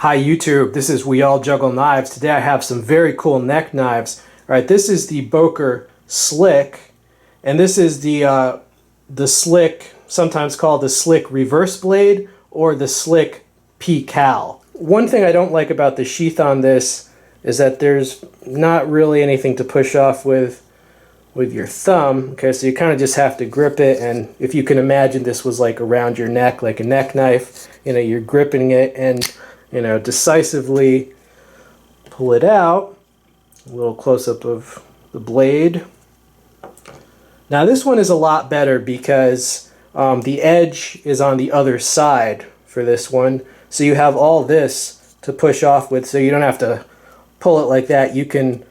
Hi YouTube, this is We All Juggle Knives. Today I have some very cool neck knives. Alright, this is the Boker Slik, and this is the Slik, sometimes called the Slik reverse blade, or the Slik Pikal. One thing I don't like about the sheath on this is that there's not really anything to push off with your thumb. Okay, so you kind of just have to grip it, and if you can imagine this was like around your neck, like a neck knife, you're gripping it and decisively pull it out. A little close-up of the blade. Now this one is a lot better because the edge is on the other side for this one. So you have all this to push off with, so you don't have to pull it like that. You can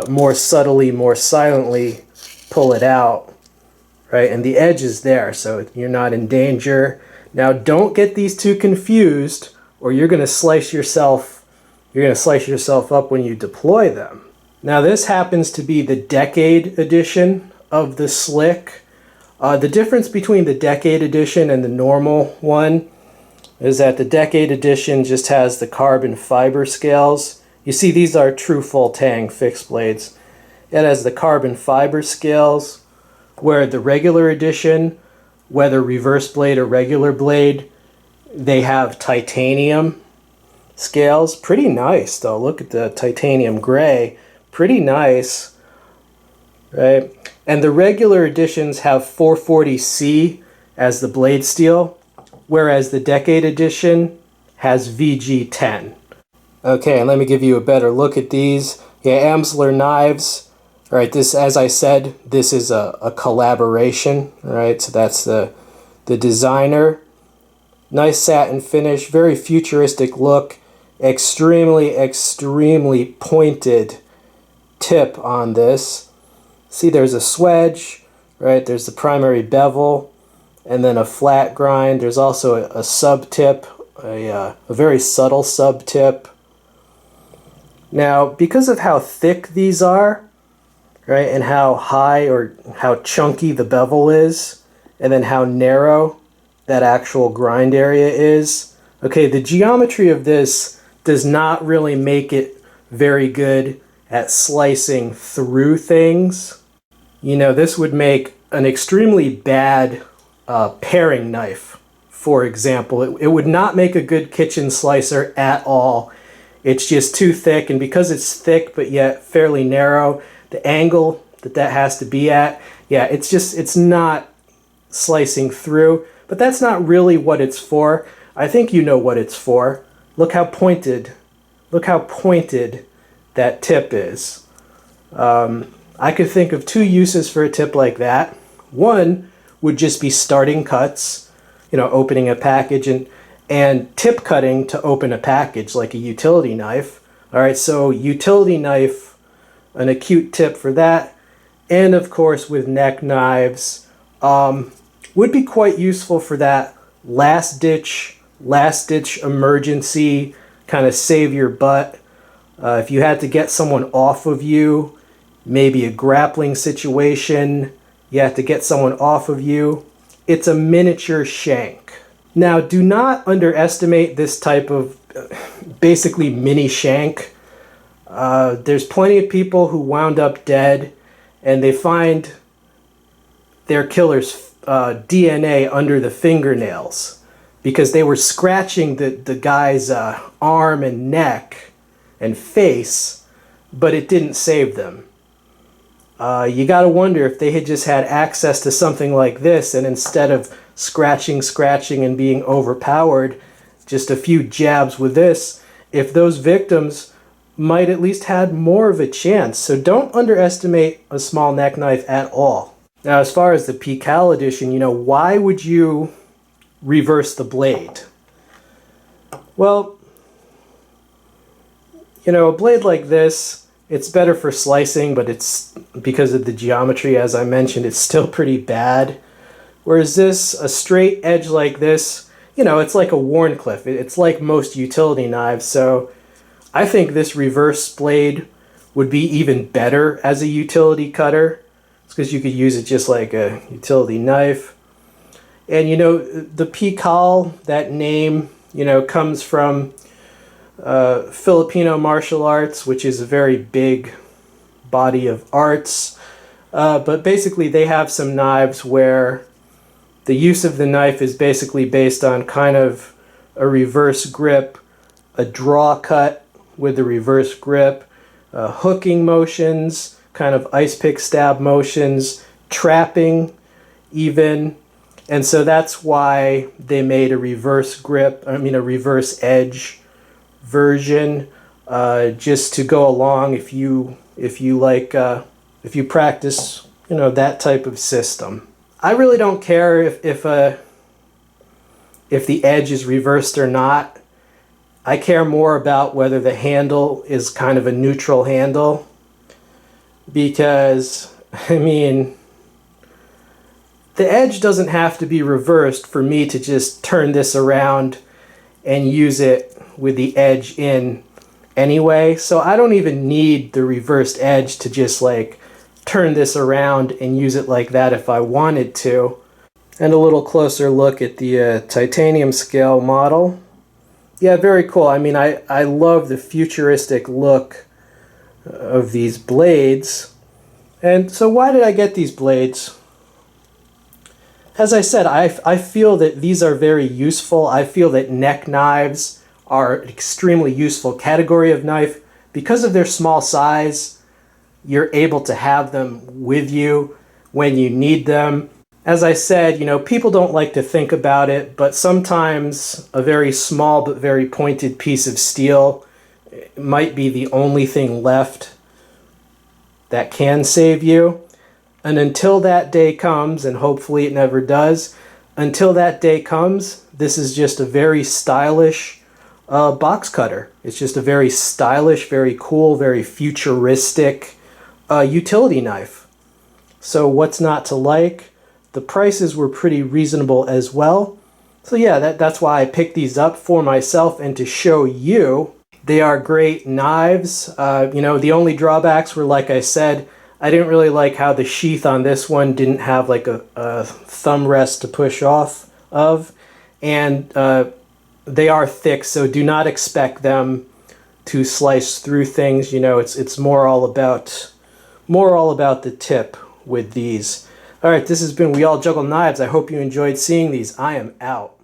more subtly, more silently pull it out, right? And the edge is there, so you're not in danger. Now don't get these two confused, or you're going to slice yourself up when you deploy them. Now this happens to be the Decade edition of the Slik. The difference between the Decade edition and the normal one is that the Decade edition just has the carbon fiber scales. You see, these are true full tang fixed blades. It has the carbon fiber scales, where the regular edition, whether reverse blade or regular blade, they have titanium scales. Pretty nice though. Look at the titanium gray. Pretty nice, right? And the regular editions have 440C as the blade steel, whereas the Decade edition has VG10. Okay, and let me give you a better look at these. Yeah, Amsler Knives. All right, this, as I said, this is a collaboration. All right, so that's the designer. Nice satin finish, very futuristic look, extremely pointed tip on this. See, there's a swedge, right? There's the primary bevel, and then a flat grind. There's also a sub tip, a very subtle sub tip. Now, because of how thick these are, right, and how high or how chunky the bevel is, and then how narrow that actual grind area is, okay, the geometry of this does not really make it very good at slicing through things. This would make an extremely bad paring knife, for example. It would not make a good kitchen slicer at all. It's just too thick, and because it's thick but yet fairly narrow, the angle that has to be at, yeah, it's not slicing through. But that's not really what it's for. I think you know what it's for. Look how pointed that tip is. I could think of two uses for a tip like that. One would just be starting cuts, opening a package, and tip cutting to open a package like a utility knife. All right, so utility knife, an acute tip for that. And of course with neck knives, would be quite useful for that last ditch emergency, kind of save your butt. If you had to get someone off of you, maybe a grappling situation, you have to get someone off of you, it's a miniature shank. Now, do not underestimate this type of basically mini shank. There's plenty of people who wound up dead, and they find their killer's DNA under the fingernails because they were scratching the guy's arm and neck and face, but it didn't save them. You gotta wonder if they had just had access to something like this, and instead of scratching and being overpowered, just a few jabs with this, if those victims might at least had more of a chance. So don't underestimate a small neck knife at all. Now, as far as the Pikal edition, why would you reverse the blade? Well, a blade like this, it's better for slicing, but it's because of the geometry, as I mentioned, it's still pretty bad. Whereas this, a straight edge like this, it's like a Warncliffe. It's like most utility knives, so I think this reverse blade would be even better as a utility cutter. It's because you could use it just like a utility knife. And the Pikal, that name, comes from Filipino martial arts, which is a very big body of arts. But basically they have some knives where the use of the knife is basically based on kind of a reverse grip, a draw cut with a reverse grip, hooking motions, kind of ice pick stab motions, trapping even. And so that's why they made a reverse grip, a reverse edge version, just to go along if you practice, that type of system. I really don't care if the edge is reversed or not. I care more about whether the handle is kind of a neutral handle, because the edge doesn't have to be reversed for me to just turn this around and use it with the edge in anyway. So I don't even need the reversed edge to just like turn this around and use it like that if I wanted to. And a little closer look at the titanium scale model. Yeah, very cool. I love the futuristic look of these blades. And so why did I get these blades? As I said, I feel that these are very useful. I feel that neck knives are an extremely useful category of knife. Because of their small size, you're able to have them with you when you need them. As I said, people don't like to think about it, but sometimes a very small but very pointed piece of steel might be the only thing left that can save you. And until that day comes, and hopefully it never does, until that day comes, this is just a very stylish box cutter. It's just a very stylish, very cool, very futuristic utility knife. So what's not to like? The prices were pretty reasonable as well. So yeah, that's why I picked these up for myself and to show you. They are great knives. The only drawbacks were, like I said, I didn't really like how the sheath on this one didn't have like a thumb rest to push off of. And they are thick, so do not expect them to slice through things. It's more all about the tip with these. All right, this has been We All Juggle Knives. I hope you enjoyed seeing these. I am out.